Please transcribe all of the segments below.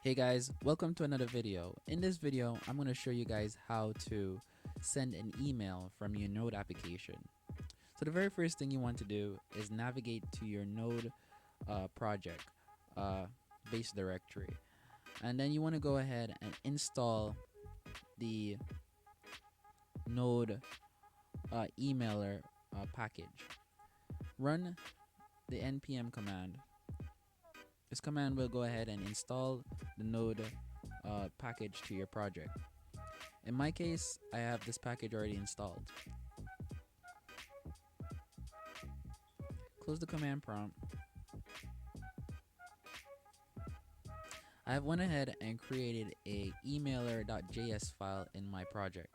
Hey guys, welcome to another video. In this video, I'm going to show you guys how to send an email from your Node application. So the very first thing you want to do is navigate to your Node project base directory. And then you want to go ahead and install the Node emailer package. Run the npm command. This command will go ahead and install the Node package to your project. In my case, I have this package already installed. Close the command prompt. I have went ahead and created a emailer.js file in my project.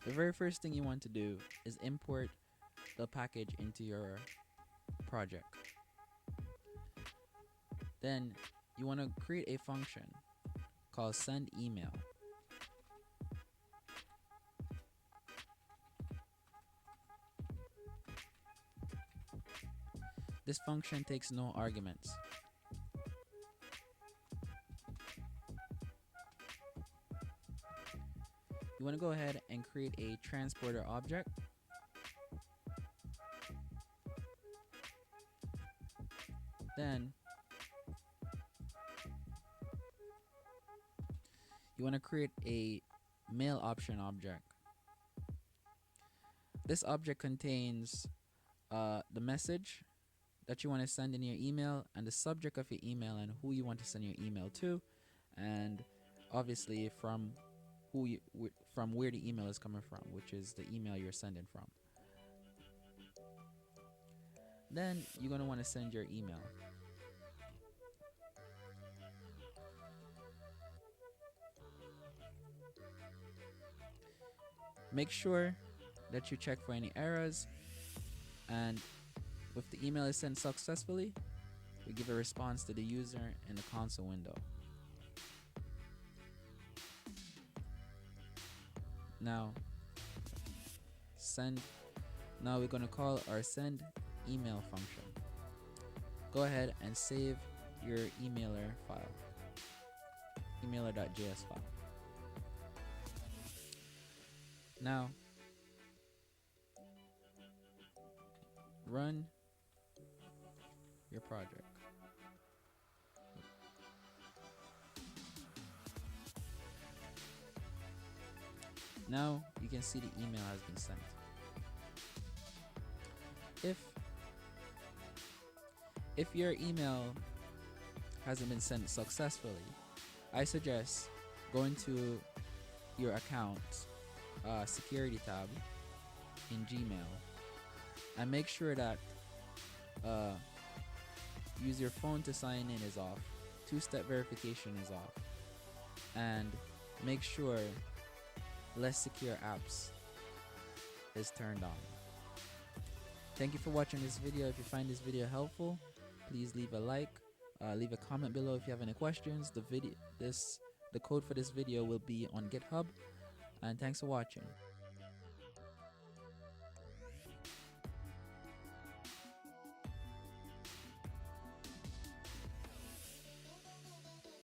The very first thing you want to do is import the package into your project. Then you want to create a function called send email. This function takes no arguments. You want to go ahead and create a transporter object. Then you want to create a mail option object. This object contains the message that you want to send in your email and the subject of your email and who you want to send your email to, and obviously from where the email is coming from, which is the email you're sending from. Then you're going to want to send your email. Make sure that you check for any errors, and if the email is sent successfully, we give a response to the user in the console window. Now we're going to call our send email function. Go ahead and save your emailer file, emailer.js file. Now run your project. Now you can see the email has been sent. If your email hasn't been sent successfully, I suggest going to your account security tab in Gmail and make sure that use your phone to sign in is off, two-step verification is off, and make sure less secure apps is turned on. Thank you for watching this video. If you find this video helpful, please leave a like, leave a comment below if you have any questions. The code for this video will be on GitHub, and thanks for watching.